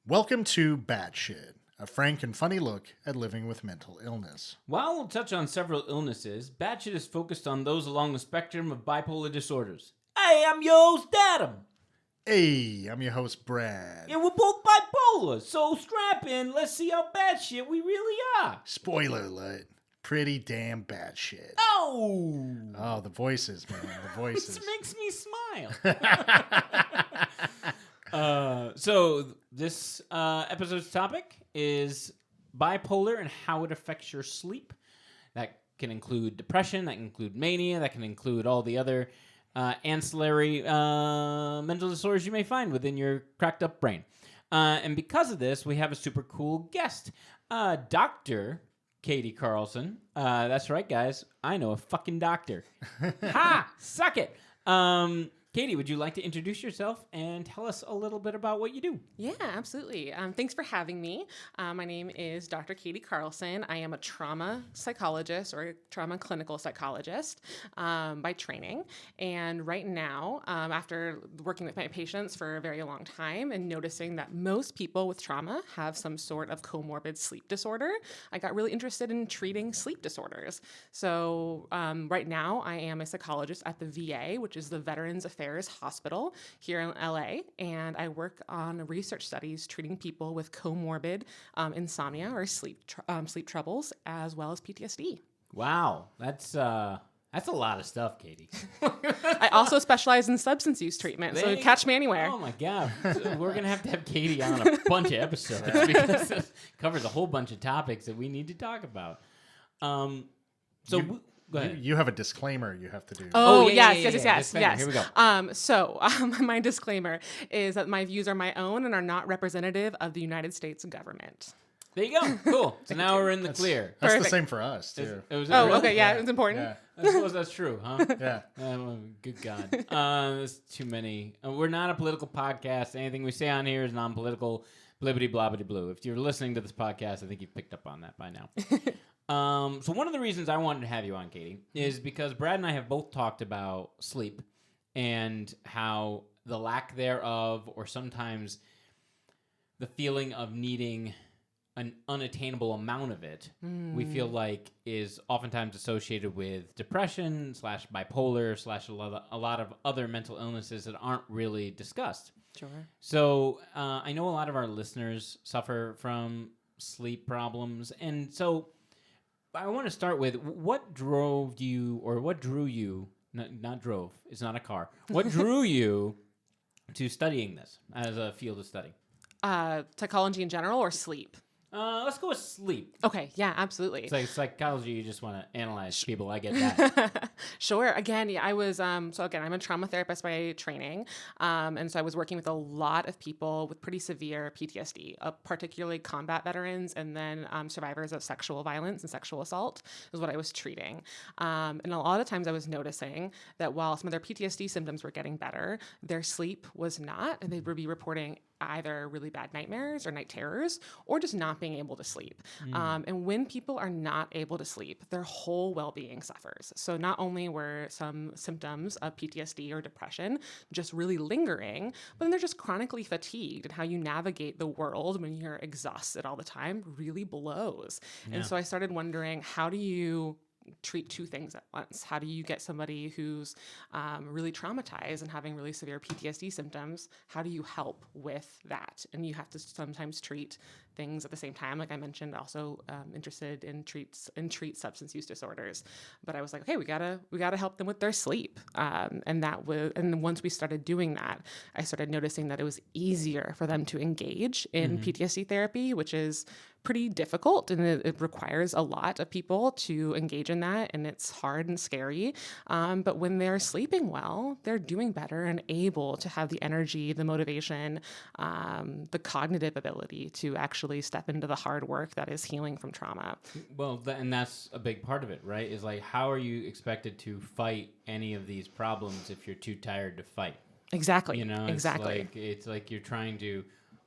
Welcome to Batshit, a frank and funny look at living with mental illness. While we'll touch on several illnesses, Batshit is focused on those along the spectrum of bipolar disorders. Hey, I'm your host, Adam. Hey, I'm your host, Brad. Yeah, we're both bipolar, so strap in. Let's see how batshit we really are. Spoiler alert, pretty damn batshit. Oh! Oh, the voices, man, the voices. This makes me smile. So this episode's topic is bipolar and how it affects your sleep. That can include depression, that can include mania, that can include all the other ancillary mental disorders you may find within your cracked up brain. And because of this, we have a super cool guest, Dr. Katie Carlson. That's right, guys. I know a fucking doctor. Ha! Suck it. Katie, would you like to introduce yourself and tell us a little bit about what you do? Yeah, absolutely. Thanks for having me. My name is Dr. Katie Carlson. I am a trauma psychologist or a trauma clinical psychologist by training. And right now, after working with my patients for a very long time and noticing that most people with trauma have some sort of comorbid sleep disorder, I got really interested in treating sleep disorders. So right now, I am a psychologist at the VA, which is the Veterans Affairs Hospital here in LA, and I work on research studies treating people with comorbid insomnia or sleep troubles, as well as PTSD. Wow, that's a lot of stuff, Katie. I also specialize in substance use treatment, so catch me anywhere. Oh my God, so we're gonna have to have Katie on a bunch of episodes because it covers a whole bunch of topics that we need to talk about. Go ahead. You have a disclaimer you have to do. Oh, yeah. yes. Here we go. So my disclaimer is that my views are my own and are not representative of the United States government. There you go. Cool. So now we're in the clear. That's Perfect. the same for us, too. Really? Okay, yeah, it's important. Yeah, I suppose that's true, huh? yeah. Good God. There's too many. We're not a political podcast. Anything we say on here is non-political. Blibbity blobbity blue. If you're listening to this podcast, I think you've picked up on that by now. So one of the reasons I wanted to have you on, Katie, is because Brad and I have both talked about sleep and how the lack thereof, or sometimes the feeling of needing an unattainable amount of it, we feel like is oftentimes associated with depression / bipolar / a lot of other mental illnesses that aren't really discussed. Sure. So I know a lot of our listeners suffer from sleep problems, and so I want to start with what drew you, not drove, it's not a car, what drew you to studying this as a field of study? Psychology in general or sleep? Let's go with sleep. Okay, yeah, absolutely. It's like psychology, you just want to analyze people. I get that. Sure. Again, yeah, I was, I'm a trauma therapist by training. And so I was working with a lot of people with pretty severe PTSD, particularly combat veterans and then survivors of sexual violence and sexual assault is what I was treating. And a lot of times I was noticing that while some of their PTSD symptoms were getting better, their sleep was not, and they would be reporting either really bad nightmares or night terrors or just not being able to sleep. And when people are not able to sleep, their whole well-being suffers. So not only were some symptoms of PTSD or depression just really lingering, but then they're just chronically fatigued, and how you navigate the world when you're exhausted all the time really blows. Yeah. And so I started wondering, how do you treat two things at once? How do you get somebody who's really traumatized and having really severe PTSD symptoms? How do you help with that? And you have to sometimes treat things at the same time. Like I mentioned, also interested in treat substance use disorders. But I was like, okay, we gotta help them with their sleep. And once we started doing that, I started noticing that it was easier for them to engage in PTSD therapy, which is pretty difficult, and it requires a lot of people to engage in that, and it's hard and scary. But when they're sleeping well, they're doing better and able to have the energy, the motivation, the cognitive ability to actually step into the hard work that is healing from trauma. Well, and that's a big part of it, right? Is like, how are you expected to fight any of these problems if you're too tired to fight? Exactly. You know, exactly. It's like you're trying to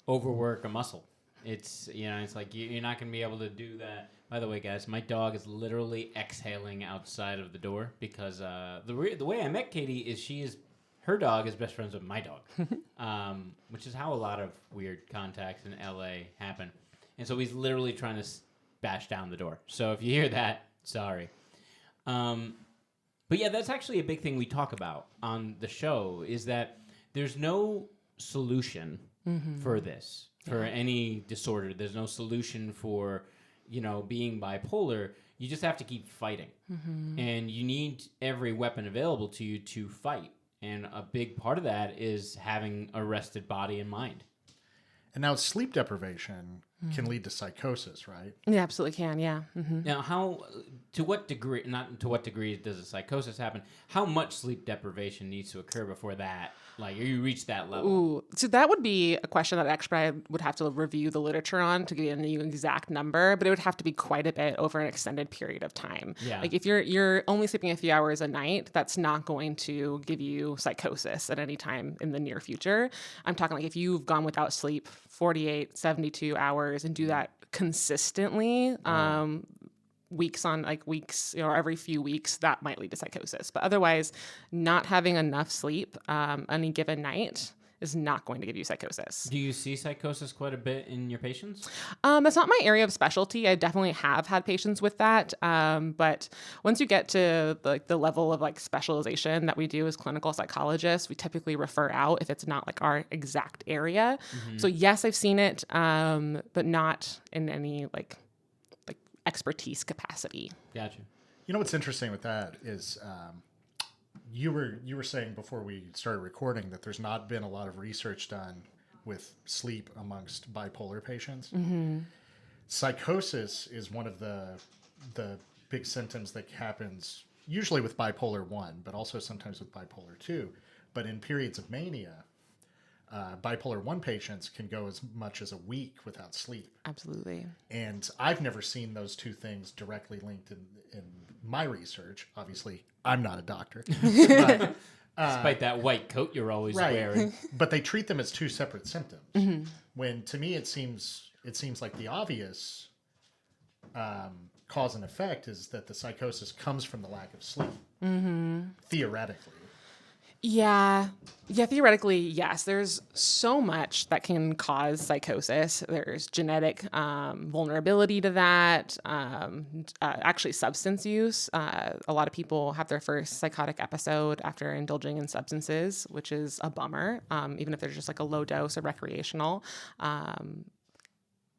overwork a muscle. It's like you're not going to be able to do that. By the way, guys, my dog is literally exhaling outside of the door because the way I met Katie is she is her dog is best friends with my dog, which is how a lot of weird contacts in LA happen. And so he's literally trying to bash down the door. So if you hear that, sorry. But yeah, that's actually a big thing we talk about on the show, is that there's no solution for this, for any disorder. There's no solution for, being bipolar. You just have to keep fighting. And you need every weapon available to you to fight. And a big part of that is having a rested body and mind. And now sleep deprivation can lead to psychosis, right? Yeah, absolutely can. Yeah. Now, to what degree, not to what degree does a psychosis happen? How much sleep deprivation needs to occur before that, you reach that level? Ooh, so that would be a question that actually I would have to review the literature on to give you an exact number, but it would have to be quite a bit over an extended period of time. Yeah. Like if you're only sleeping a few hours a night, that's not going to give you psychosis at any time in the near future. I'm talking like if you've gone without sleep 48, 72 hours and do that consistently, weeks, every few weeks, that might lead to psychosis. But otherwise, not having enough sleep any given night is not going to give you psychosis. Do you see psychosis quite a bit in your patients? That's not my area of specialty. I definitely have had patients with that. But once you get to the level of specialization that we do as clinical psychologists, we typically refer out if it's not our exact area. So yes, I've seen it, but not in any expertise capacity. Gotcha. What's interesting with that is you were saying before we started recording that there's not been a lot of research done with sleep amongst bipolar patients. Psychosis is one of the big symptoms that happens usually with bipolar 1, but also sometimes with bipolar 2. But in periods of mania, bipolar 1 patients can go as much as a week without sleep. Absolutely. And I've never seen those two things directly linked in my research. Obviously, I'm not a doctor. But, despite that white coat you're always wearing. But they treat them as two separate symptoms. When to me it seems like the obvious cause and effect is that the psychosis comes from the lack of sleep. Theoretically. Yeah, theoretically, yes. There's so much that can cause psychosis. There's genetic vulnerability to that, actually substance use. A lot of people have their first psychotic episode after indulging in substances, which is a bummer, even if they're just a low dose or recreational.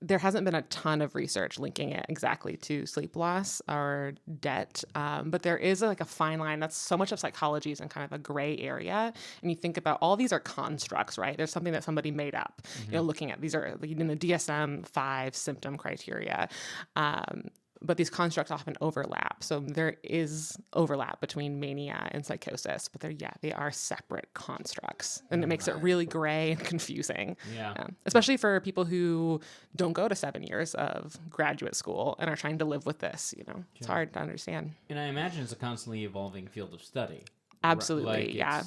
There hasn't been a ton of research linking it exactly to sleep loss or debt, but there is a fine line. That's so much of psychology is in kind of a gray area. And you think about all these are constructs, right? There's something that somebody made up. Looking at these are in the DSM-5 symptom criteria. But these constructs often overlap. So there is overlap between mania and psychosis, but they are separate constructs. And it makes it really gray and confusing. Yeah. Especially for people who don't go to 7 years of graduate school and are trying to live with this, It's hard to understand. And I imagine it's a constantly evolving field of study. Absolutely, yeah.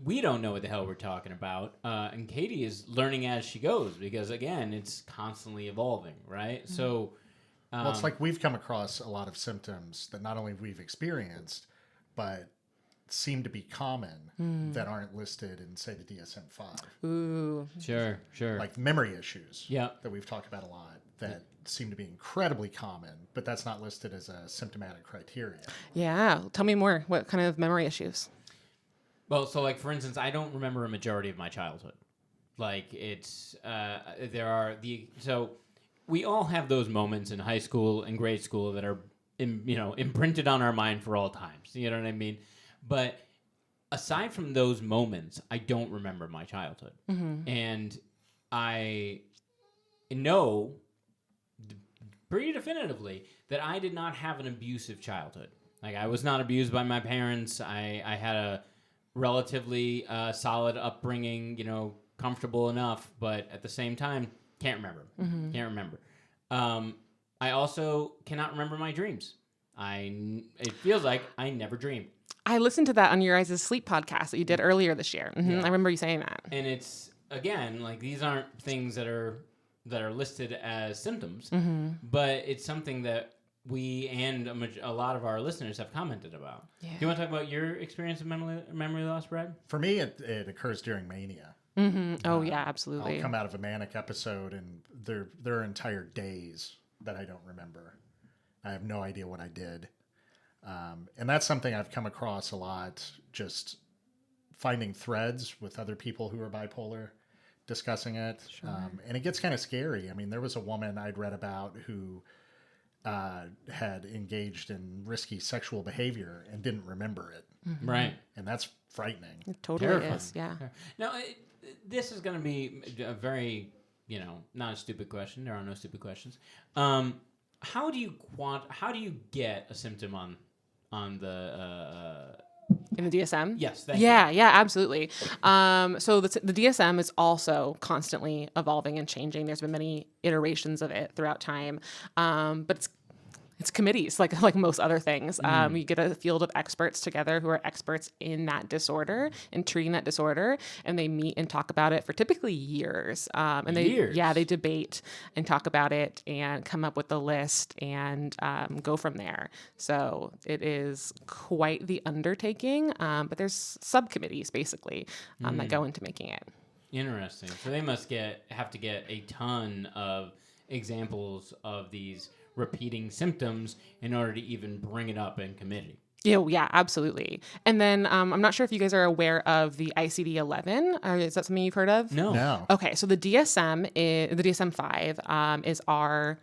We don't know what the hell we're talking about. And Katie is learning as she goes because, again, it's constantly evolving, right? So, Well, it's like we've come across a lot of symptoms that not only we've experienced, but seem to be common that aren't listed in, say, the DSM-5. Ooh. Sure. Like memory issues Yeah. that we've talked about a lot that seem to be incredibly common, but that's not listed as a symptomatic criteria. Yeah. Tell me more. What kind of memory issues? Well, so for instance, I don't remember a majority of my childhood. So we all have those moments in high school and grade school that are, imprinted on our mind for all times. You know what I mean? But aside from those moments, I don't remember my childhood. And I know pretty definitively that I did not have an abusive childhood. I was not abused by my parents. I had a relatively solid upbringing, comfortable enough, but at the same time, can't remember. I also cannot remember my dreams. It feels like I never dreamed. I listened to that on your guys' sleep podcast that you did earlier this year. I remember you saying that. And it's, again, these aren't things that are listed as symptoms, but it's something that we and a lot of our listeners have commented about. Yeah. Do you want to talk about your experience of memory loss, Brad? For me, it occurs during mania. Oh yeah, absolutely. I'll come out of a manic episode, and there are entire days that I don't remember. I have no idea what I did, and that's something I've come across a lot. Just finding threads with other people who are bipolar, discussing it, and it gets kind of scary. I mean, there was a woman I'd read about who had engaged in risky sexual behavior and didn't remember it, Right. and that's frightening. It totally Terrifying. is. Yeah. Now, this is going to be a very, not a stupid question. There are no stupid questions. How do you get a symptom on the In the DSM? yes, thank you. Yeah, absolutely. So the DSM is also constantly evolving and changing. There's been many iterations of it throughout time, but it's committees like most other things. You get a field of experts together who are experts in that disorder and treating that disorder, and they meet and talk about it for typically years. And they debate and talk about it and come up with a list and go from there. So it is quite the undertaking, but there's subcommittees basically that go into making it. Interesting. So they must have to get a ton of examples of these repeating symptoms in order to even bring it up in committee. Yeah, absolutely. And then I'm not sure if you guys are aware of the ICD-11. Is that something you've heard of? No. Okay, so the DSM-5 is our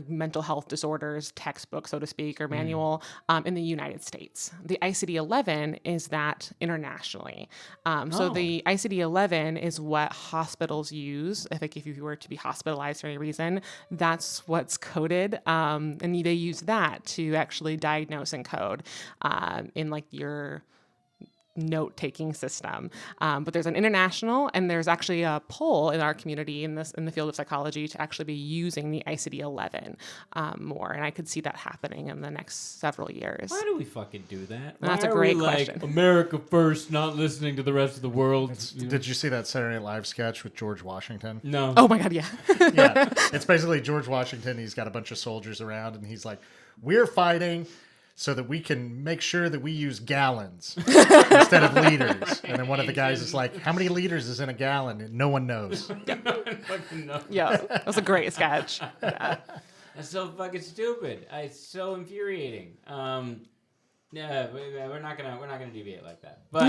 mental health disorders textbook, so to speak, or manual in the United States. The ICD-11 is that internationally. So the ICD-11 is what hospitals use. I think if you were to be hospitalized for any reason, that's what's coded, and they use that to actually diagnose and code in your note-taking system. But there's an international, and there's actually a pull in our community in the field of psychology to actually be using the ICD-11 more. And I could see that happening in the next several years. Why do we fucking do that? That's Why a are great we question. Like America first, not listening to the rest of the world? Did you see that Saturday Night Live sketch with George Washington? No. Oh my God, yeah. Yeah, it's basically George Washington. He's got a bunch of soldiers around, and he's like, "We're fighting so that we can make sure that we use gallons instead of liters." And then one of the guys is like, "How many liters is in a gallon?" And no one knows. Fucking no. Yeah, that was a great sketch. Yeah. That's so fucking stupid. It's so infuriating. Yeah, we're not gonna deviate like that. But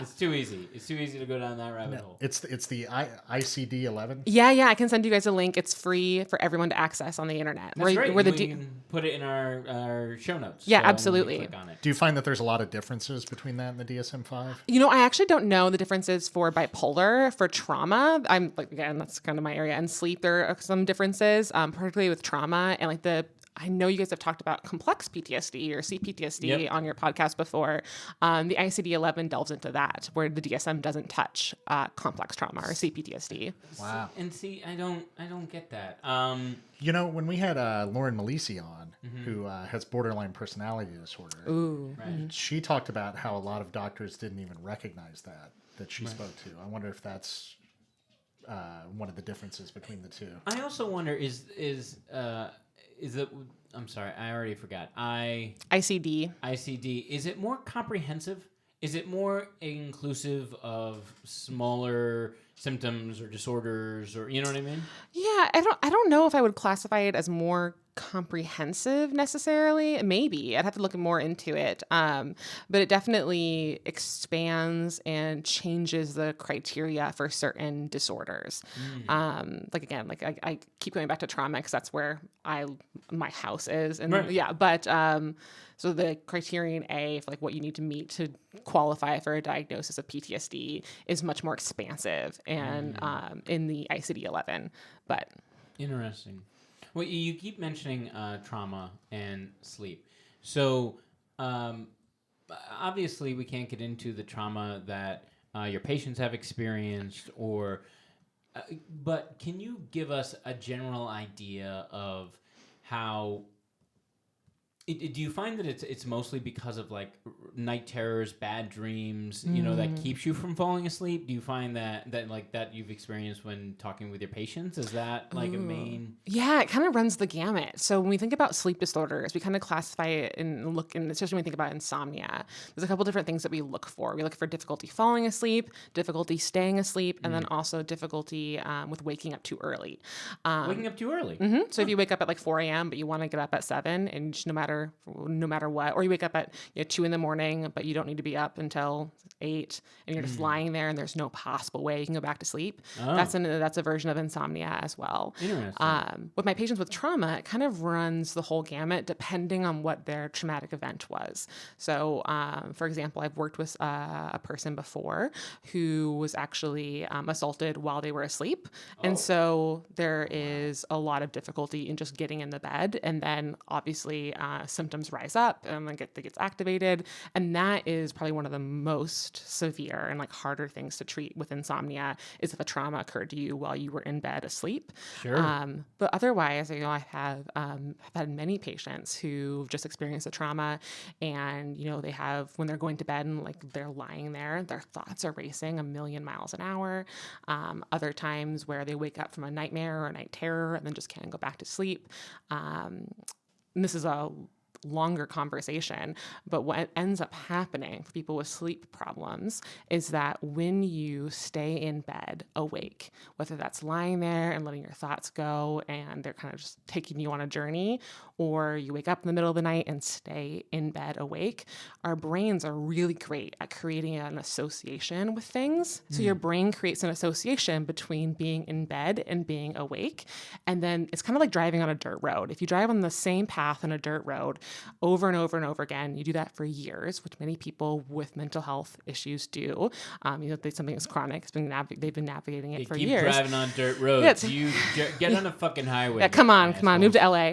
it's too easy. It's too easy to go down that rabbit hole. It's the ICD-11. Yeah, I can send you guys a link. It's free for everyone to access on the internet. That's great. Where the We can put it in our show notes. Yeah, so when you absolutely. click on it. Do you find that there's a lot of differences between that and the DSM-5? I actually don't know the differences for bipolar. For trauma, again, that's kind of my area. And sleep, there are some differences, particularly with trauma and I know you guys have talked about complex PTSD or CPTSD on your podcast before. The ICD-11 delves into that, where the DSM doesn't touch complex trauma or CPTSD. Wow. And see, I don't get that. When we had Lauren Malisi on, who has borderline personality disorder, Ooh. Right. she talked about how a lot of doctors didn't even recognize that she spoke to. I wonder if that's one of the differences between the two. I also wonder is it? I'm sorry, I already forgot. ICD. Is it more comprehensive? Is it more inclusive of smaller symptoms or disorders, or you know what I mean? Yeah, I don't know if I would classify it as more comprehensive necessarily. Maybe I'd have to look more into it. But it definitely expands and changes the criteria for certain disorders. I keep going back to trauma because that's where my house is, and Right. yeah. But so the criterion A for what you need to meet to qualify for a diagnosis of PTSD is much more expansive and in the ICD-11. But Interesting. Well, you keep mentioning trauma and sleep. So, obviously, we can't get into the trauma that your patients have experienced, but can you give us a general idea of how Do you find that it's mostly because of like night terrors, bad dreams, that keeps you from falling asleep? Do you find that you've experienced when talking with your patients? Is that like a main? Yeah, it kind of runs the gamut. So when we think about sleep disorders, we kind of classify it and look, and especially when we think about insomnia, there's a couple different things that we look for. We look for difficulty falling asleep, difficulty staying asleep, and then also difficulty with waking up too early. Waking up too early. So if you wake up at like 4 a.m., but you want to get up at 7, and just no matter what, or you wake up at 2 in the morning, but you don't need to be up until 8, and you're just lying there, and there's no possible way you can go back to sleep. Oh. That's a version of insomnia as well. Interesting. With my patients with trauma, it kind of runs the whole gamut depending on what their traumatic event was. So, for example, I've worked with a person before who was actually assaulted while they were asleep, and so there is a lot of difficulty in just getting in the bed, and then obviously symptoms rise up and then it gets activated, and that is probably one of the most severe and like harder things to treat with insomnia is if a trauma occurred to you while you were in bed asleep. Sure. But otherwise, I have had many patients who've just experienced a trauma, and they have, when they're going to bed and like they're lying there, their thoughts are racing a million miles an hour. Other times where they wake up from a nightmare or a night terror and then just can't go back to sleep. And this is a longer conversation, but what ends up happening for people with sleep problems is that when you stay in bed awake, whether that's lying there and letting your thoughts go and they're kind of just taking you on a journey, or you wake up in the middle of the night and stay in bed awake, our brains are really great at creating an association with things. So your brain creates an association between being in bed and being awake. And then it's kind of like driving on a dirt road. If you drive on the same path on a dirt road over and over and over again, you do that for years, which many people with mental health issues do. Something that's chronic. They've been navigating it for keep years. driving on dirt roads. You get on a fucking highway. Yeah, come on, move to LA.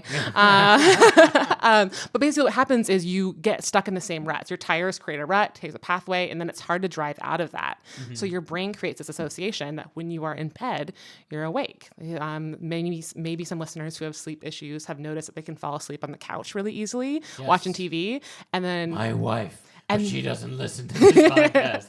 But basically what happens is you get stuck in the same ruts. Your tires create a rut, takes a pathway, and then it's hard to drive out of that. So your brain creates this association that when you are in bed, you're awake. Maybe some listeners who have sleep issues have noticed that they can fall asleep on the couch really easily, watching TV, and then my wife. And she doesn't listen to this podcast.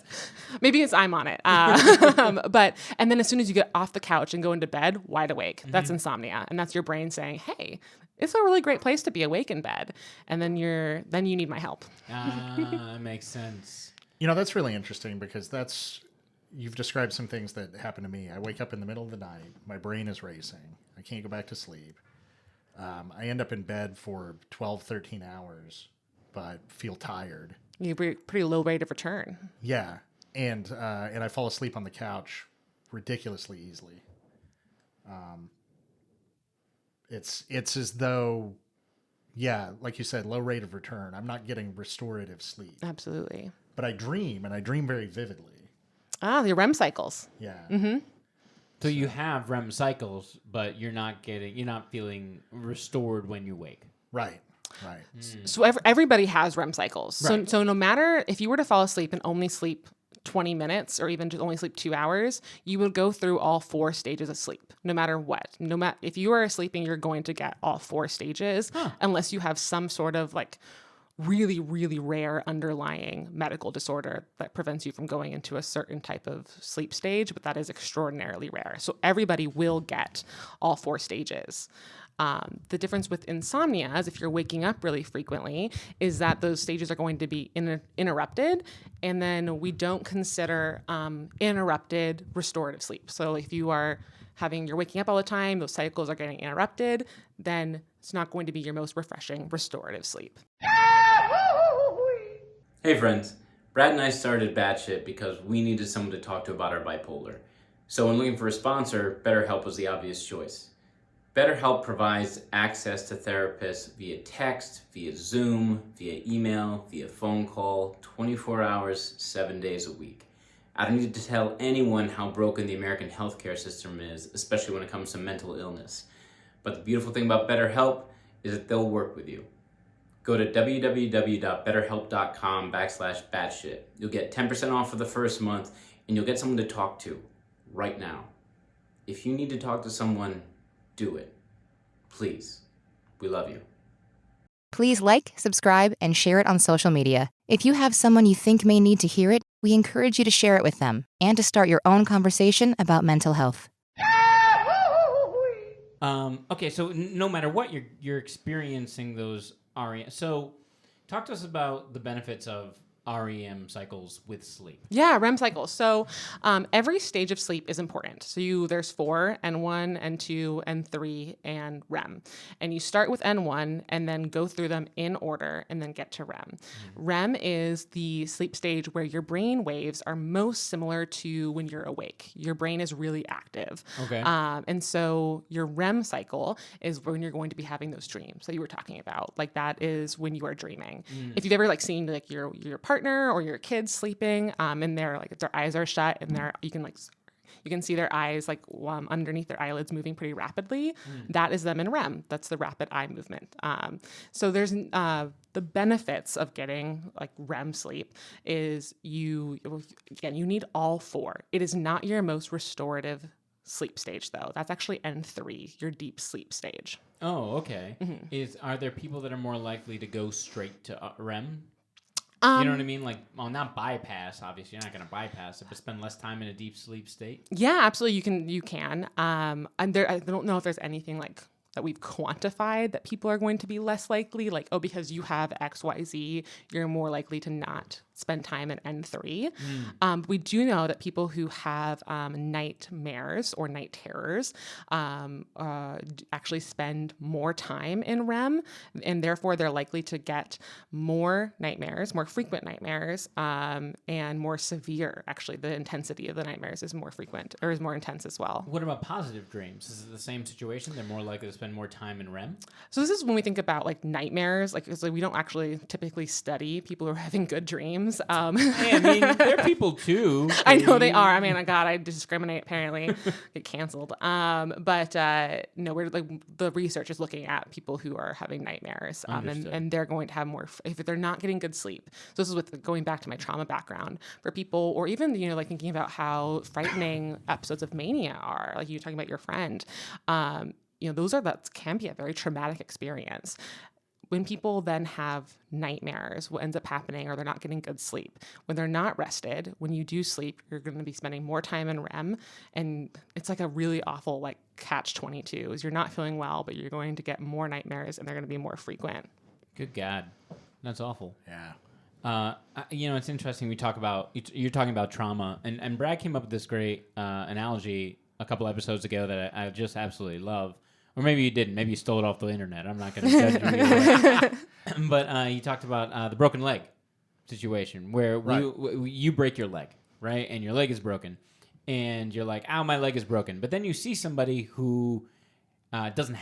Maybe I'm on it. And then as soon as you get off the couch and go into bed, wide awake, that's insomnia. And that's your brain saying, hey, it's a really great place to be awake in bed. And then you need my help. That makes sense. That's really interesting because you've described some things that happen to me. I wake up in the middle of the night. My brain is racing. I can't go back to sleep. I end up in bed for 12, 13 hours, but feel tired. You have a pretty low rate of return. Yeah. And I fall asleep on the couch ridiculously easily. It's as though, like you said, low rate of return. I'm not getting restorative sleep. Absolutely. But I dream, and I dream very vividly. The REM cycles. Yeah. Mm-hmm. So you have REM cycles, but you're not feeling restored when you wake. Right. So everybody has REM cycles. Right. So no matter if you were to fall asleep and only sleep 20 minutes or even just only sleep 2 hours, you would go through all 4 stages of sleep, no matter what. If you are sleeping, you're going to get all 4 stages unless you have some sort of like really, really rare underlying medical disorder that prevents you from going into a certain type of sleep stage, but that is extraordinarily rare. So everybody will get all 4 stages. The difference with insomnia is if you're waking up really frequently is that those stages are going to be interrupted, and then we don't consider interrupted restorative sleep. So if you're waking up all the time, those cycles are getting interrupted, then it's not going to be your most refreshing restorative sleep. Hey friends, Brad and I started Batshit because we needed someone to talk to about our bipolar. So when looking for a sponsor, BetterHelp was the obvious choice. BetterHelp provides access to therapists via text, via Zoom, via email, via phone call, 24 hours, 7 days a week. I don't need to tell anyone how broken the American healthcare system is, especially when it comes to mental illness. But the beautiful thing about BetterHelp is that they'll work with you. Go to www.betterhelp.com/batshit. You'll get 10% off for the first month, and you'll get someone to talk to right now. If you need to talk to someone, do it. Please. We love you. Please like, subscribe, and share it on social media. If you have someone you think may need to hear it, we encourage you to share it with them and to start your own conversation about mental health. Okay, so no matter what you're experiencing those REM. So talk to us about the benefits of REM cycles with sleep. Yeah, REM cycles. So every stage of sleep is important. So there's 4, N1, N2, N3, and REM. And you start with N1 and then go through them in order and then get to REM. REM is the sleep stage where your brain waves are most similar to when you're awake. Your brain is really active. Okay. And so your REM cycle is when you're going to be having those dreams that you were talking about. Like that is when you are dreaming. If you've ever seen your partner or your kids sleeping, and their eyes are shut, and you can see their eyes underneath their eyelids moving pretty rapidly. That is them in REM. That's the rapid eye movement. So there's the benefits of getting REM sleep is you need all 4. It is not your most restorative sleep stage though. That's actually N3, your deep sleep stage. Oh, okay. Are there people that are more likely to go straight to REM? You know what I mean? Not bypass. Obviously, you're not going to bypass it, but spend less time in a deep sleep state. Yeah, absolutely. You can. And I don't know if there's anything that we've quantified that people are going to be less likely. Because you have XYZ, you're more likely to not spend time in N3. We do know that people who have nightmares or night terrors actually spend more time in REM, and therefore they're likely to get more nightmares, more frequent nightmares, and more severe. Actually, the intensity of the nightmares is more frequent or is more intense as well. What about positive dreams? Is it the same situation? They're more likely to spend more time in REM? So this is when we think about nightmares. We don't actually typically study people who are having good dreams. Hey, I mean, they're people too. I know they are. I mean, God, I discriminate. Apparently, get canceled. But no, we're the research is looking at people who are having nightmares, and they're going to have more if they're not getting good sleep. So this is with going back to my trauma background for people, or even thinking about how frightening episodes of mania are. Like you talking about your friend. That can be a very traumatic experience. When people then have nightmares, what ends up happening, or they're not getting good sleep. When they're not rested, when you do sleep, you're going to be spending more time in REM, and it's a really awful catch-22. Is you're not feeling well, but you're going to get more nightmares, and they're going to be more frequent. Good God, that's awful. Yeah. It's interesting. You're talking about trauma, and Brad came up with this great analogy a couple episodes ago that I just absolutely love. Or maybe you didn't. Maybe you stole it off the internet. I'm not going to judge you either way. But you talked about the broken leg situation where you break your leg, right? And your leg is broken. And you're like, ow, my leg is broken. But then you see somebody who doesn't...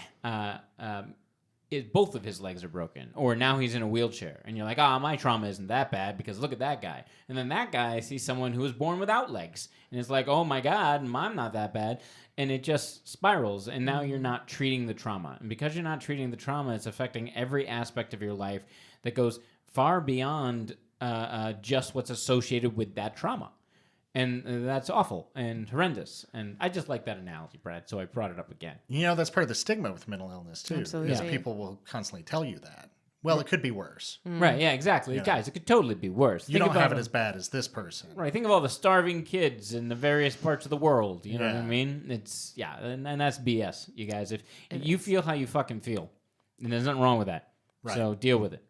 both of his legs are broken. Or now he's in a wheelchair. And you're like, my trauma isn't that bad because look at that guy. And then that guy sees someone who was born without legs. And it's like, oh my God, I'm not that bad. And it just spirals, and now you're not treating the trauma. And because you're not treating the trauma, it's affecting every aspect of your life that goes far beyond just what's associated with that trauma. And that's awful and horrendous. And I just like that analogy, Brad, so I brought it up again. That's part of the stigma with mental illness, too. Absolutely. Is people will constantly tell you that. Well, it could be worse. Right, yeah, exactly. Guys, it could totally be worse. You don't have it as bad as this person. Right, think of all the starving kids in the various parts of the world. You know what I mean? It's, and that's BS, you guys. If you feel how you fucking feel, and there's nothing wrong with that. Right. So deal with it.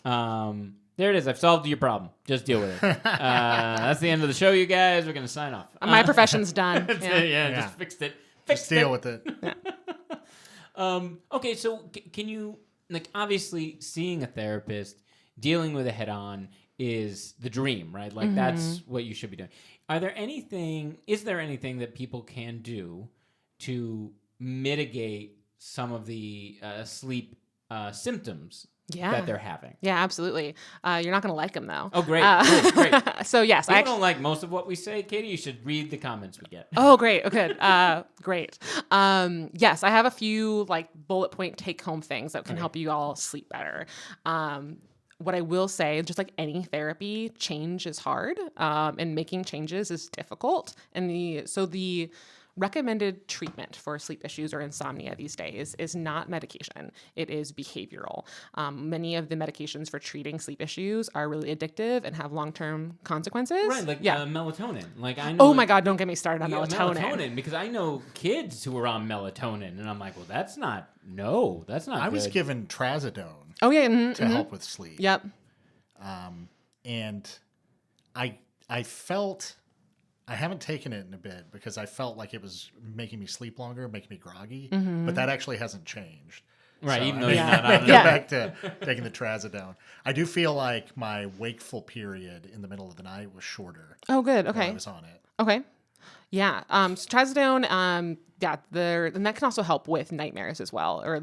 There it is. I've solved your problem. Just deal with it. That's the end of the show, you guys. We're going to sign off. My profession's done. Just fixed it. Just deal with it. Okay, so can you... obviously, seeing a therapist, dealing with it head on is the dream, right? That's what you should be doing. Is there anything that people can do to mitigate some of the sleep symptoms that they're having? Yeah, absolutely. You're not going to like them, though. Oh, great. Great. So, yes. I don't like most of what we say, Katie. You should read the comments we get. Oh, great. Okay. Great. Yes, I have a few bullet point take home things that can help you all sleep better. What I will say, just like any therapy, change is hard, and making changes is difficult. And the recommended treatment for sleep issues or insomnia these days is not medication. It is behavioral. Many of the medications for treating sleep issues are really addictive and have long-term consequences. Right, like yeah. melatonin. Like I know. Oh my God, don't get me started on Yeah, melatonin. because I know kids who are on melatonin, and I'm like, well, that's not I was good. given trazodone Oh yeah. to help with sleep. Yep. And I felt, I haven't taken it in a bit because I felt like it was making me sleep longer, making me groggy, but that actually hasn't changed. Right, So, even I though mean, you're not on I it. go Yeah. back to taking the trazodone. I do feel like my wakeful period in the middle of the night was shorter Oh good. when I Okay. was on it. Okay. Yeah. So trazodone, and that can also help with nightmares as well, or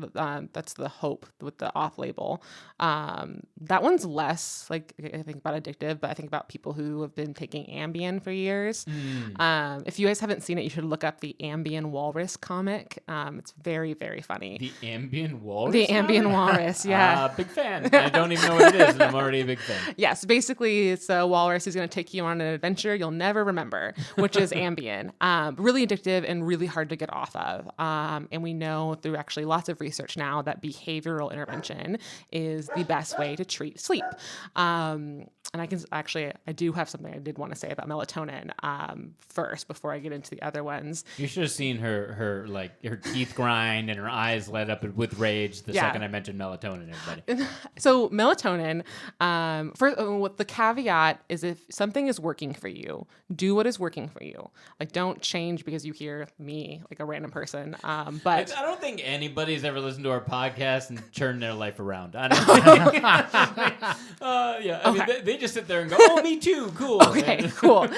that's the hope with the off-label. That one's less like I think about addictive, but I think about people who have been taking Ambien for years. If you guys haven't seen it, you should look up the Ambien Walrus comic. It's very, very funny. The Ambien Walrus. The Ambien Walrus, yeah. Big fan. I don't even know what it is, and I'm already a big fan. Yes, basically it's a walrus who's going to take you on an adventure you'll never remember, which is Ambien. Really addictive and really hard to get off of. And we know through actually lots of research now that behavioral intervention is the best way to treat sleep. And I do have something I did want to say about melatonin first before I get into the other ones. You should have seen her teeth grind and her eyes light up with rage the Yeah. second I mentioned melatonin. Everybody. So melatonin, what the caveat is if something is working for you, do what is working for you. Like don't change because you hear me, like a random person. But I don't think anybody's ever listened to our podcast and turned their life around. I don't think. I mean, they just sit there and go, "Oh, me too, cool." Okay, cool.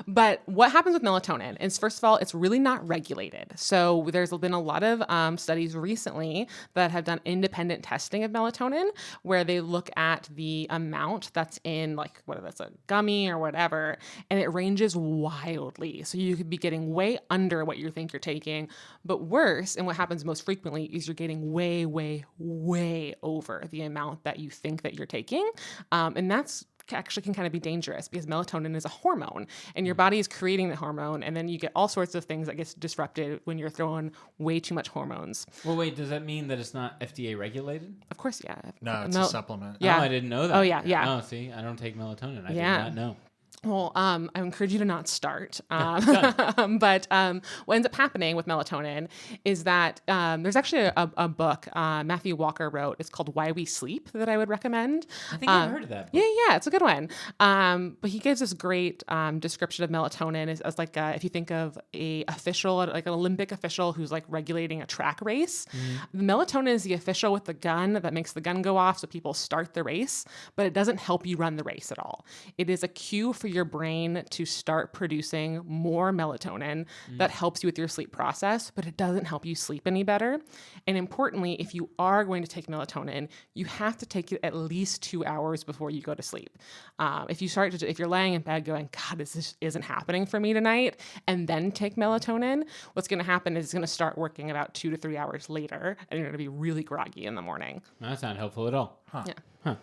But what happens with melatonin is, first of all, it's really not regulated. So there's been a lot of studies recently that have done independent testing of melatonin, where they look at the amount that's in, like, whether that's a gummy or whatever, and it ranges wildly. So you could be getting way under what you think you're taking, but worse, and what happens most frequently, is you're getting way, way, way over the amount that you think that you're taking. And that's actually can kind of be dangerous because melatonin is a hormone and your body is creating the hormone, and then you get all sorts of things that gets disrupted when you're throwing way too much hormones. Well, wait, does that mean that it's not FDA regulated? Of course, yeah. No, it's a supplement. Yeah. Oh, I didn't know that. Oh, yeah. Oh, see, I don't take melatonin. I Yeah. did not know. Well, I encourage you to not start. But what ends up happening with melatonin is that there's actually a book Matthew Walker wrote. It's called Why We Sleep that I would recommend. I think I've heard of that book. Yeah, it's a good one. But he gives this great description of melatonin as like if you think of a official, like an Olympic official who's like regulating a track race. The melatonin is the official with the gun that makes the gun go off so people start the race, but it doesn't help you run the race at all. It is a cue for your brain to start producing more melatonin that helps you with your sleep process, but it doesn't help you sleep any better. And importantly, if you are going to take melatonin, you have to take it at least 2 hours before you go to sleep. If you're laying in bed going, God, this isn't happening for me tonight, and then take melatonin, what's going to happen is it's going to start working about 2 to 3 hours later, and you're going to be really groggy in the morning. That's not helpful at all. Yeah.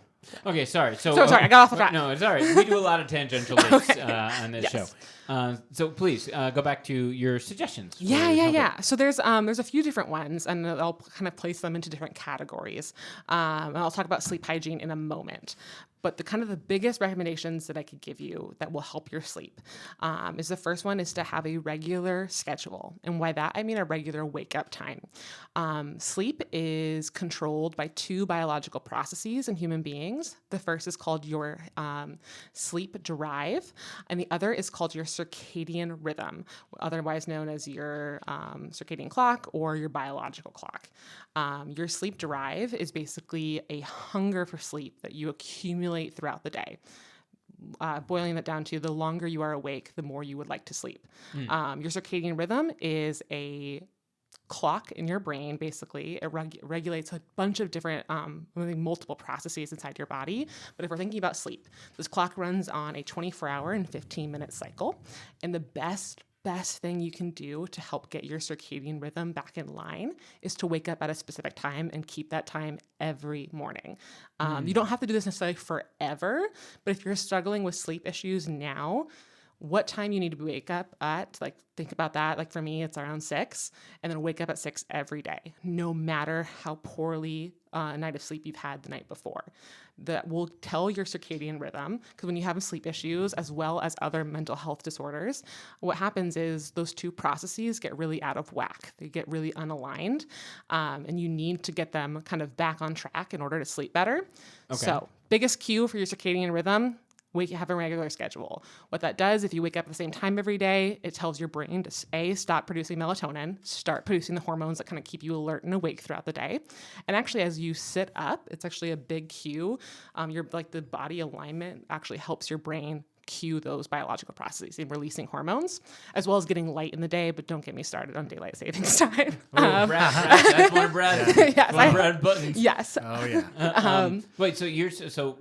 Okay, sorry. So sorry, I got off the track. No, it's all right. We do a lot of tangential leaps on this Yes. show. So please go back to your suggestions. for Yeah. helping. So there's a few different ones, and I'll kind of place them into different categories. And I'll talk about sleep hygiene in a moment. But the biggest recommendations that I could give you that will help your sleep is the first one is to have a regular schedule. And by that, I mean a regular wake up time. Sleep is controlled by 2 biological processes in human beings. The first is called your sleep drive, and the other is called your circadian rhythm, otherwise known as your circadian clock or your biological clock. Your sleep drive is basically a hunger for sleep that you accumulate throughout the day. Boiling that down to the longer you are awake, the more you would like to sleep. Your circadian rhythm is a clock in your brain. Basically, it regulates a bunch of different multiple processes inside your body. But if we're thinking about sleep, this clock runs on a 24-hour and 15-minute cycle, and the best thing you can do to help get your circadian rhythm back in line is to wake up at a specific time and keep that time every morning. You don't have to do this necessarily forever, but if you're struggling with sleep issues now, what time you need to wake up at. Like, think about that. Like, for me, it's around 6, and then wake up at 6 every day, no matter how poorly a night of sleep you've had the night before. That will tell your circadian rhythm, because when you have sleep issues as well as other mental health disorders, what happens is those two processes get really out of whack. They get really unaligned, and you need to get them kind of back on track in order to sleep better. Okay. So, biggest cue for your circadian rhythm: have a regular schedule. What that does, if you wake up at the same time every day, it tells your brain to stop producing melatonin, start producing the hormones that kind of keep you alert and awake throughout the day. And actually, as you sit up, it's actually a big cue. Your the body alignment actually helps your brain cue those biological processes in releasing hormones, as well as getting light in the day. But don't get me started on daylight savings time. Brad, that's one of Brad's, Yes, one of Brad's buttons. Yes. Oh yeah. Wait, so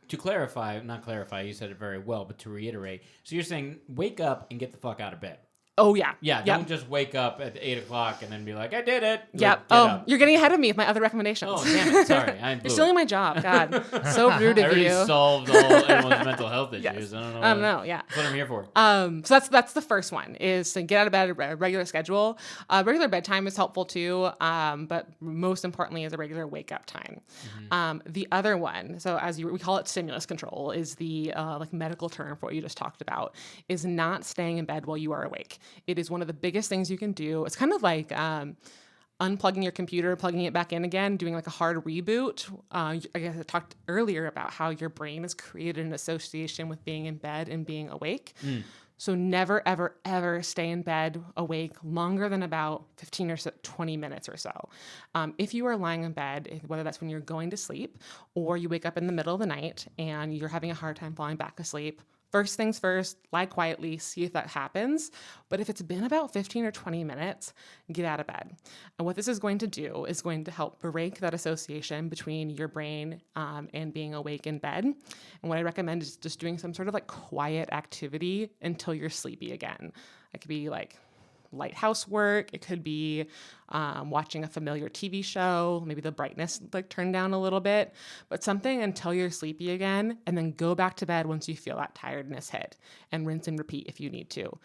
to clarify, not clarify, you said it very well, but to reiterate, so you're saying wake up and get the fuck out of bed. Oh, yeah. Yeah, Yep. don't just wake up at 8 o'clock and then be like, I did it. Yep. Get Oh, up. you're getting ahead of me with my other recommendations. Oh, damn it. Sorry. I blew You're stealing it. my job. God. So rude I of already you. solved all anyone's mental health issues. Yes. I don't know. I don't know. Yeah. That's what I'm here for. So that's the first one, is to get out of bed at a regular schedule. Regular bedtime is helpful too, but most importantly is a regular wake up time. The other one, so we call it stimulus control, is the medical term for what you just talked about, is not staying in bed while you are awake. It is one of the biggest things you can do. It's kind of like unplugging your computer, plugging it back in again, doing like a hard reboot. I guess I talked earlier about how your brain has created an association with being in bed and being awake. So never, ever, ever stay in bed awake longer than about 15 or 20 minutes or so. If you are lying in bed, whether that's when you're going to sleep or you wake up in the middle of the night and you're having a hard time falling back asleep, first things first, lie quietly, see if that happens. But if it's been about 15 or 20 minutes, get out of bed. And what this is going to do is going to help break that association between your brain and being awake in bed. And what I recommend is just doing some sort of like quiet activity until you're sleepy again. It could be like light housework. It could be watching a familiar TV show, maybe the brightness like turned down a little bit, but something until you're sleepy again, and then go back to bed once you feel that tiredness hit, and rinse and repeat if you need to.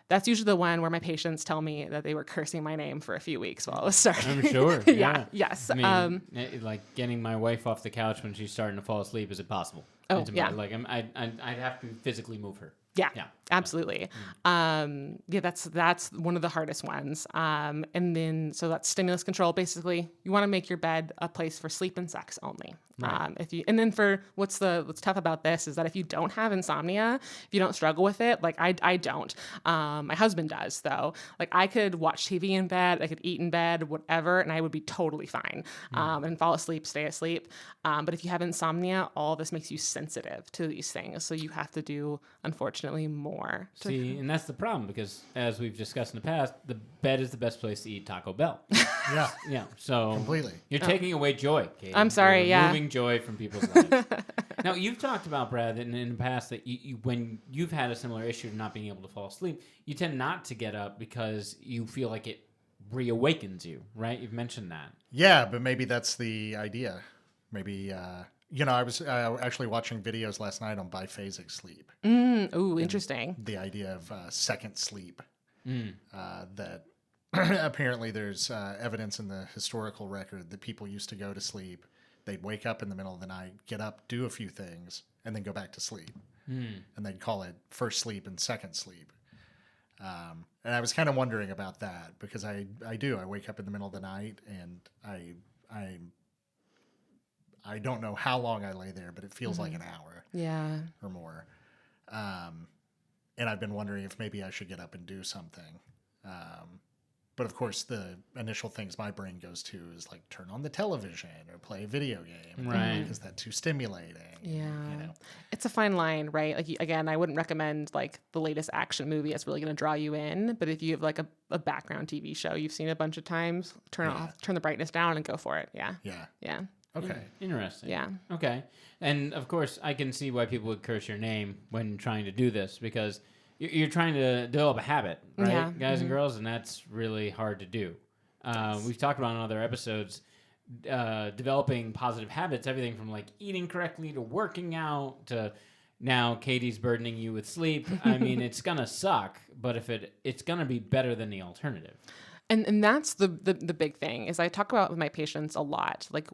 That's usually the one where my patients tell me that they were cursing my name for a few weeks while I was starting. I'm sure. Yeah. Yes. I mean, like getting my wife off the couch when she's starting to fall asleep is impossible. Oh, It's yeah. Like I'd have to physically move her. Yeah, Yeah. absolutely. That's one of the hardest ones. And then, so that's stimulus control. Basically, you want to make your bed a place for sleep and sex only. For what's tough about this is that if you don't have insomnia, if you don't struggle with it, like I don't. My husband does though. Like I could watch TV in bed, I could eat in bed, whatever, and I would be totally fine. And fall asleep, stay asleep. But if you have insomnia, all this makes you sensitive to these things. So you have to do, unfortunately, more. See, and that's the problem because as we've discussed in the past, the bed is the best place to eat Taco Bell. Yeah. Yeah, so Completely. you're taking away joy, Katie. I'm sorry, You're yeah. removing joy from people's lives. Now, you've talked about, Brad, in the past that you when you've had a similar issue of not being able to fall asleep, you tend not to get up because you feel like it reawakens you, right? You've mentioned that. Yeah, but maybe that's the idea. Maybe, I was actually watching videos last night on biphasic sleep. Ooh, interesting. The idea of second sleep. That apparently there's evidence in the historical record that people used to go to sleep. They'd wake up in the middle of the night, get up, do a few things, and then go back to sleep. And they'd call it first sleep and second sleep. And I was kind of wondering about that because I wake up in the middle of the night and I don't know how long I lay there, but it feels like an hour Yeah. or more. And I've been wondering if maybe I should get up and do something. But of course, the initial things my brain goes to is like turn on the television or play a video game. Right. Because that's too stimulating. Yeah. You know? It's a fine line, right? Like, again, I wouldn't recommend like the latest action movie that's really going to draw you in. But if you have like a background TV show you've seen a bunch of times, turn the brightness down and go for it. Yeah. Yeah. Yeah. Okay. Interesting. Yeah. Okay. And of course, I can see why people would curse your name when trying to do this because you're trying to develop a habit, right, Yeah. guys and girls, and that's really hard to do. We've talked about in other episodes developing positive habits, everything from like eating correctly to working out to now Katie's burdening you with sleep. I mean, it's gonna suck, but if it's gonna be better than the alternative. And that's the big thing is I talk about with my patients a lot, like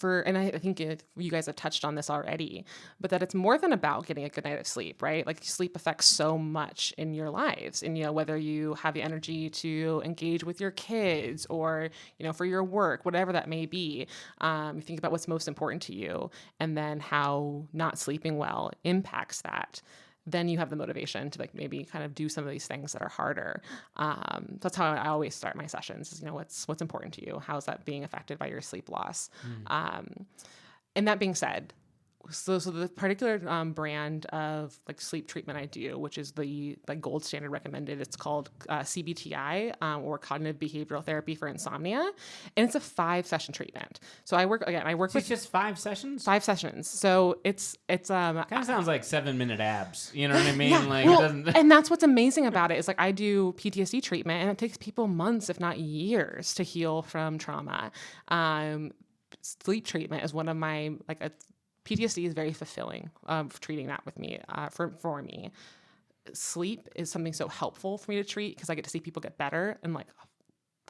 and I think you guys have touched on this already, but that it's more than about getting a good night of sleep, right? Like sleep affects so much in your lives, and whether you have the energy to engage with your kids or for your work, whatever that may be. You think about what's most important to you, and then how not sleeping well impacts that. Then you have the motivation to like maybe kind of do some of these things that are harder. That's how I always start my sessions is, what's important to you? How is that being affected by your sleep loss? And that being said, so the particular brand of like sleep treatment I do, which is the like gold standard recommended, it's called CBTI or cognitive behavioral therapy for insomnia, and it's a 5-session treatment. So I work It's with just 5 sessions. 5 sessions. So it's Kind of sounds like 7-minute abs. You know what I mean? yeah, Like well, it doesn't. and that's what's amazing about it is like I do PTSD treatment, and it takes people months, if not years, to heal from trauma. Sleep treatment is one of my PTSD is very fulfilling for treating that with me, for me. Sleep is something so helpful for me to treat because I get to see people get better and like a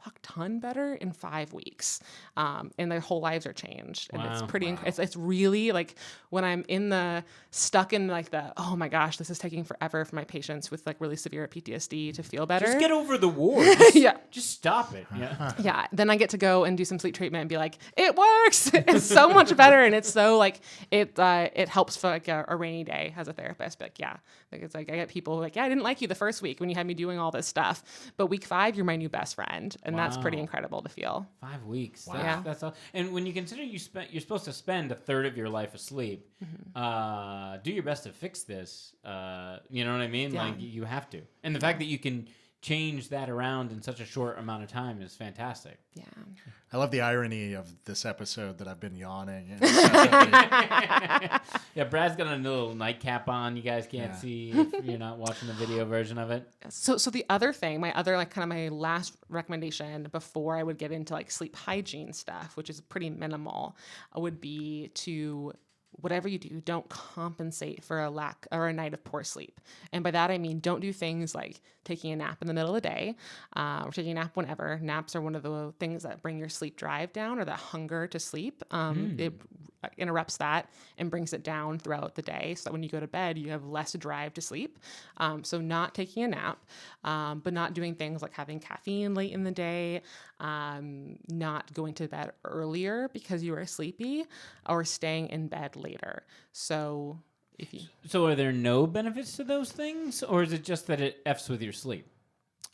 fuck ton better in 5 weeks. And their whole lives are changed. And it's Wow. pretty, it's really like when I'm stuck in like oh my gosh, this is taking forever for my patients with like really severe PTSD to feel better. Just get over the war. Just, Yeah. Just stop it. Yeah. Yeah, then I get to go and do some sleep treatment and be like, it works. It's so much better, and it's so like it helps for like a rainy day as a therapist. But yeah, like it's like I get people like, yeah, I didn't like you the first week when you had me doing all this stuff, but week 5 you're my new best friend, and that's pretty Wow. incredible to feel. 5 weeks. Wow. Yeah. That's all. And when you consider you're supposed to spend a third of your life asleep, do your best to fix this. You know what I mean? Yeah. Like you have to. And the fact that you can change that around in such a short amount of time is fantastic. Yeah. I love the irony of this episode that I've been yawning. incessantly. Yeah, Brad's got a little nightcap on. You guys can't Yeah. see if you're not watching the video version of it. So the other thing, my other like kind of my last recommendation before I would get into like sleep hygiene stuff, which is pretty minimal, would be to whatever you do, don't compensate for a lack or a night of poor sleep. And by that I mean don't do things like taking a nap in the middle of the day or taking a nap whenever. Naps are one of the things that bring your sleep drive down or that hunger to sleep. It interrupts that and brings it down throughout the day so that when you go to bed, you have less drive to sleep. So not taking a nap, but not doing things like having caffeine late in the day, not going to bed earlier because you are sleepy, or staying in bed later. So if you... So are there no benefits to those things, or is it just that it F's with your sleep?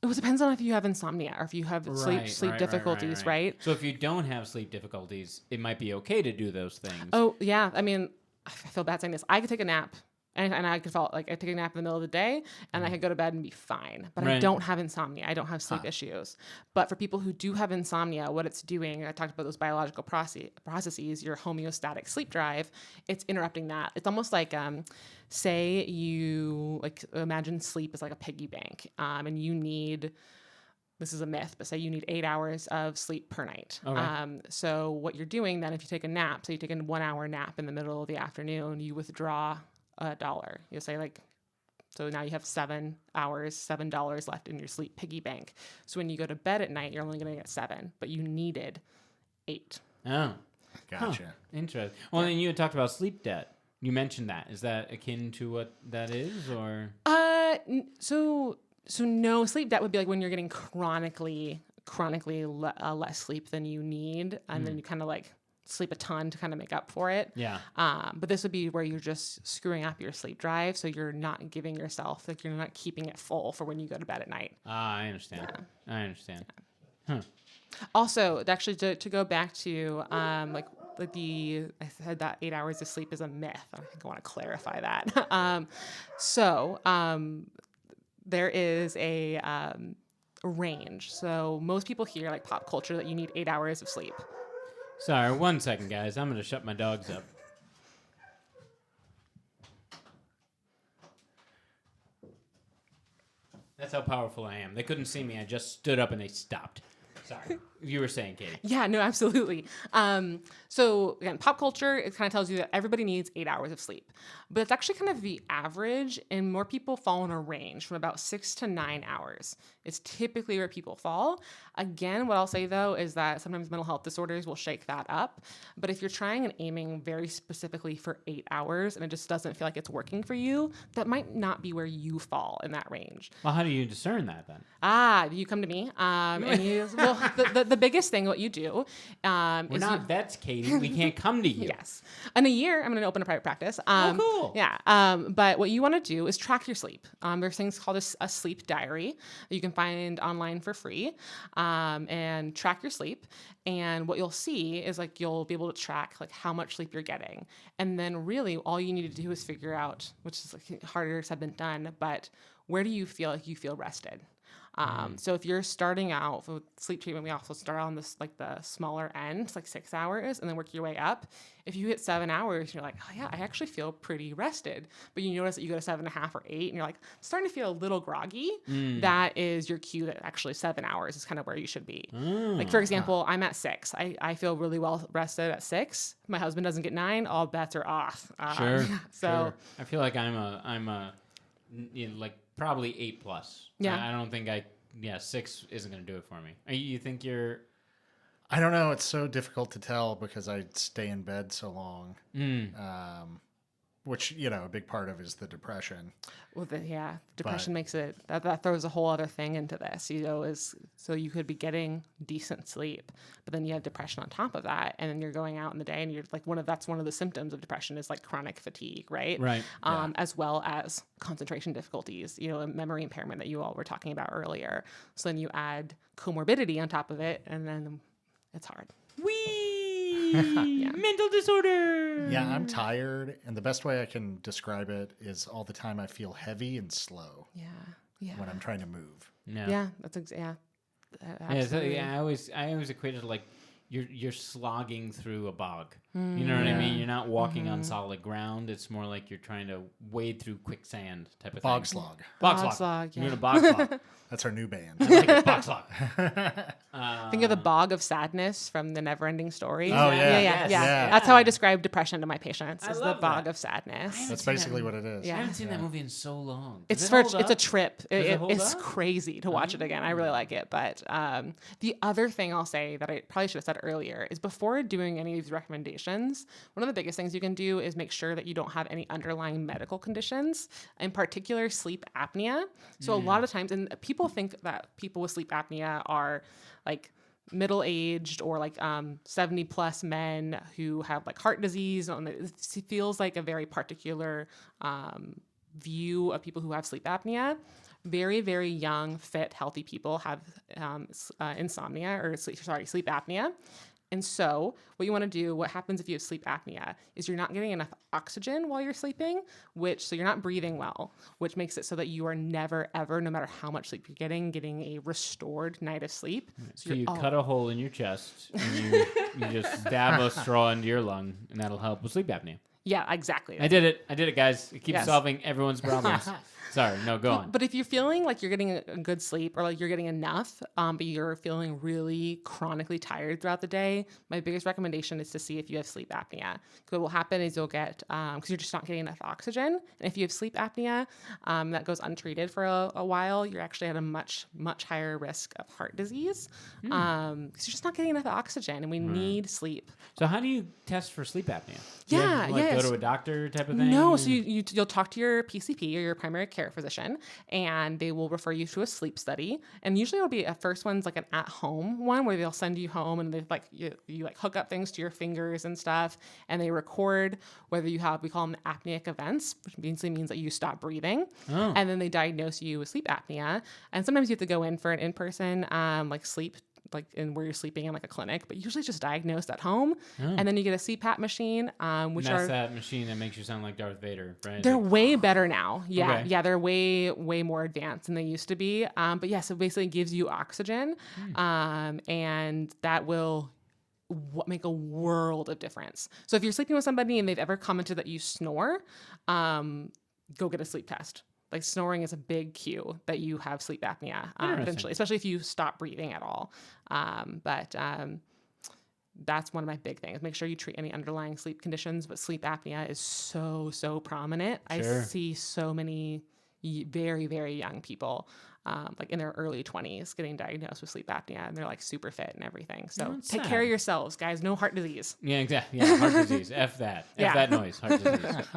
It depends on if you have insomnia or if you have sleep difficulties, right? So if you don't have sleep difficulties, it might be okay to do those things. Oh, yeah. I mean, I feel bad saying this. I could take a nap and I could fall, like I take a nap in the middle of the day and I could go to bed and be fine. But I Right. don't have insomnia. I don't have sleep issues. But for people who do have insomnia, what it's doing, I talked about those biological processes, your homeostatic sleep drive, it's interrupting that. It's almost like, say you like imagine sleep is like a piggy bank, and you need, this is a myth, but say you need 8 hours of sleep per night. Okay. So what you're doing then, if you take a nap, so you take a 1 hour nap in the middle of the afternoon, you withdraw $1. You'll say like, so now you have 7 hours, $7 left in your sleep piggy bank. So when you go to bed at night, you're only going to get 7, but you needed 8. Oh, Gotcha. interesting. Well, then you had talked about sleep debt. You mentioned that. Is that akin to what that is, or? So no, sleep debt would be like when you're getting chronically less sleep than you need, and then you kind of like sleep a ton to kind of make up for it. Yeah. But this would be where you're just screwing up your sleep drive, so you're not giving yourself, like you're not keeping it full for when you go to bed at night. I understand. I understand. Also, actually, to go back to I said that 8 hours of sleep is a myth. I think I want to clarify that. There is a range. So most people hear like pop culture that you need 8 hours of sleep. Sorry, 1 second, guys. I'm going to shut my dogs up. That's how powerful I am. They couldn't see me. I just stood up and they stopped. Sorry. You were saying, Katie. Yeah, no, absolutely. So again, pop culture, it kind of tells you that everybody needs 8 hours of sleep, but it's actually kind of the average, and more people fall in a range from about 6 to 9 hours. It's typically where people fall. Again, what I'll say though is that sometimes mental health disorders will shake that up, but if you're trying and aiming very specifically for 8 hours and it just doesn't feel like it's working for you, that might not be where you fall in that range. Well, how do you discern that then? You come to me, and you, well, the biggest thing what you do We're is not vets, Katie. We can't come to you. yes. In a year, I'm going to open a private practice. Cool. Yeah. But what you want to do is track your sleep. There's things called a sleep diary that you can find online for free, and track your sleep. And what you'll see is like you'll be able to track like how much sleep you're getting. And then really all you need to do is figure out, which is like harder said than done, but where do you feel like you feel rested? So if you're starting out with sleep treatment, we also start on this like the smaller end, like 6 hours, and then work your way up. If you hit 7 hours, you're like, oh yeah, I actually feel pretty rested. But you notice that you go to 7.5 or 8, and you're like starting to feel a little groggy. That is your cue that actually 7 hours is kind of where you should be. Like for example, I'm at 6. I feel really well rested at 6. My husband doesn't get 9. All bets are off. Sure. So sure. I feel like I'm a like probably 8+. Yeah. I don't think 6 isn't going to do it for me. You think you're... I don't know. It's so difficult to tell because I stay in bed so long. Which, a big part of is the depression. Well, depression makes it, that throws a whole other thing into this, is so you could be getting decent sleep, but then you have depression on top of that. And then you're going out in the day and you're like, that's one of the symptoms of depression is like chronic fatigue, right? Right. As well as concentration difficulties, and memory impairment that you all were talking about earlier. So then you add comorbidity on top of it, and then it's hard. Mental disorder. Yeah, I'm tired, and the best way I can describe it is all the time I feel heavy and slow when I'm trying to move. Yeah, that's Yeah, absolutely. I always equate it to like you're slogging through a bog. You know what I mean? You're not walking on solid ground. It's more like you're trying to wade through quicksand type of Bog thing. slog. Bog slog. You're in a bog slog. That's our new band. I like it. Bog slog. Think of the bog of sadness from the Never-Ending Story. Oh, yeah. Yeah. Yeah. That's how I describe depression to my patients. I Is the love bog that. of sadness. That's basically what it is. Yeah. I haven't seen that movie in so long. It's a up? trip. it hold It's up? crazy to watch it again. I really like it. But the other thing I'll say that I probably should have said earlier is before doing any of these recommendations, one of the biggest things you can do is make sure that you don't have any underlying medical conditions, in particular sleep apnea. So a lot of times, and people think that people with sleep apnea are like middle-aged or like 70 plus men who have like heart disease. And it feels like a very particular view of people who have sleep apnea. Very, very young, fit, healthy people have insomnia or sleep apnea. And so what you want to do, what happens if you have sleep apnea is you're not getting enough oxygen while you're sleeping, so you're not breathing well, which makes it so that you are never, ever, no matter how much sleep you're getting a restored night of sleep. So you cut a hole in your chest and you just dab a straw into your lung, and that'll help with sleep apnea. Yeah, exactly. I did it, guys. It keeps Yes. solving everyone's problems. Sorry, no, go on. But if you're feeling like you're getting a good sleep or like you're getting enough, but you're feeling really chronically tired throughout the day, my biggest recommendation is to see if you have sleep apnea. What will happen is you'll get, because you're just not getting enough oxygen. And if you have sleep apnea that goes untreated for a while, you're actually at a much, much higher risk of heart disease because you're just not getting enough oxygen, and we need sleep. So how do you test for sleep apnea? Do Yeah, you have to, yes. go to a doctor type of thing? No, so you'll talk to your PCP or your primary care physician, and they will refer you to a sleep study. And usually it'll be first one's like an at-home one where they'll send you home and they like you like hook up things to your fingers and stuff, and they record whether you have, we call them apneic events, which basically means that you stop breathing, and then they diagnose you with sleep apnea. And sometimes you have to go in for an in-person like sleep, like in where you're sleeping in like a clinic, but usually it's just diagnosed at home. And then you get a CPAP machine, which And that's are that machine that makes you sound like Darth Vader, right? they're way better now. Yeah. Okay. Yeah. They're way more advanced than they used to be. But yeah, so basically it gives you oxygen. And that will make a world of difference. So if you're sleeping with somebody and they've ever commented that you snore, go get a sleep test. like snoring is a big cue that you have sleep apnea eventually, especially if you stop breathing at all. But that's one of my big things. Make sure you treat any underlying sleep conditions, but sleep apnea is so prominent. I see so many very, very young people, like in their early 20s, getting diagnosed with sleep apnea, and they're like super fit and everything. So take care of yourselves, guys. No heart disease. Yeah, exactly. Yeah, heart disease. F that. F that noise. Heart disease.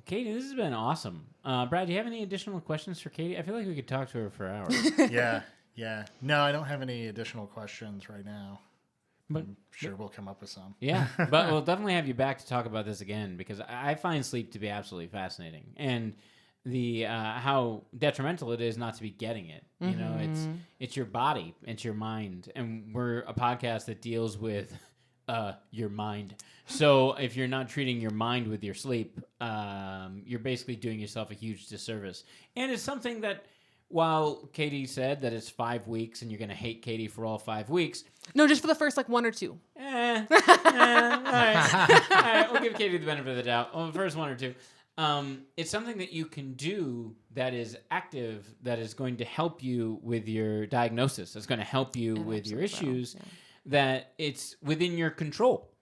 Katie, this has been awesome. Brad, do you have any additional questions for Katie? I feel like we could talk to her for hours. Yeah. No, I don't have any additional questions right now. But I'm sure we'll come up with some. Yeah, but we'll definitely have you back to talk about this again, because I find sleep to be absolutely fascinating, and the how detrimental it is not to be getting it. You know, it's your body, it's your mind, and we're a podcast that deals with your mind. So if you're not treating your mind with your sleep, you're basically doing yourself a huge disservice. And it's something that, while Katie said that it's 5 weeks and you're going to hate Katie for all 5 weeks. No, just for the first like 1 or 2. All right, we'll give Katie the benefit of the doubt. Well, the first 1 or 2. It's something that you can do that is active, that is going to help you with your diagnosis. It's going to help you with your issues, that it's within your control.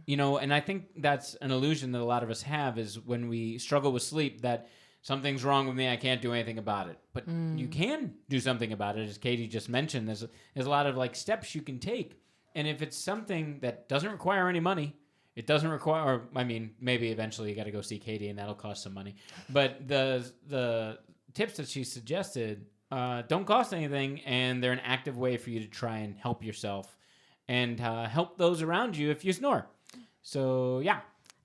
You know, and I think that's an illusion that a lot of us have, is when we struggle with sleep, that something's wrong with me, I can't do anything about it. But you can do something about it, as Katie just mentioned. There's a lot of like steps you can take. And if it's something that doesn't require any money, it doesn't require, or I mean, maybe eventually you got to go see Katie and that'll cost some money. But the tips that she suggested don't cost anything, and they're an active way for you to try and help yourself and help those around you if you snore. So, yeah.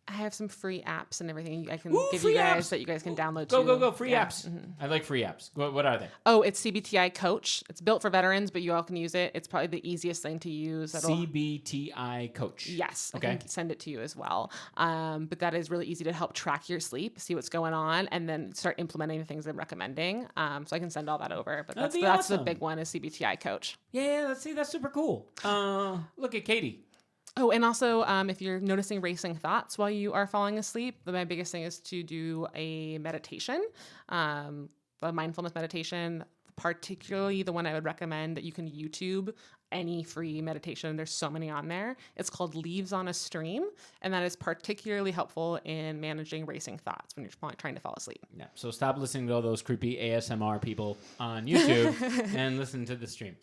I have some free apps and everything I can give free you guys apps. that you guys can download Go, too. go, go. Free Yeah. apps. I like free apps. What are they? Oh, it's CBTI Coach. It's built for veterans, but you all can use it. It's probably the easiest thing to use. CBTI Coach. Yes. Okay. I can send it to you as well. But that is really easy to help track your sleep, see what's going on, and then start implementing the things I'm recommending. So I can send all that over. But That'd be that's the awesome. big one, is CBTI Coach. Yeah, let's see. That's super cool. Look at Katie. Oh, and also, if you're noticing racing thoughts while you are falling asleep, my biggest thing is to do a meditation, a mindfulness meditation, particularly the one I would recommend that you can YouTube any free meditation. There's so many on there. It's called Leaves on a Stream, and that is particularly helpful in managing racing thoughts when you're trying to fall asleep. Yeah. So stop listening to all those creepy ASMR people on YouTube and listen to the stream.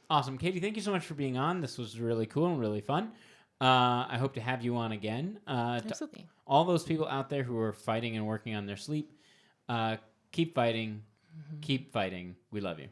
Awesome. Katie, thank you so much for being on. This was really cool and really fun. I hope to have you on again. Absolutely. To all those people out there who are fighting and working on their sleep, keep fighting. Keep fighting. We love you.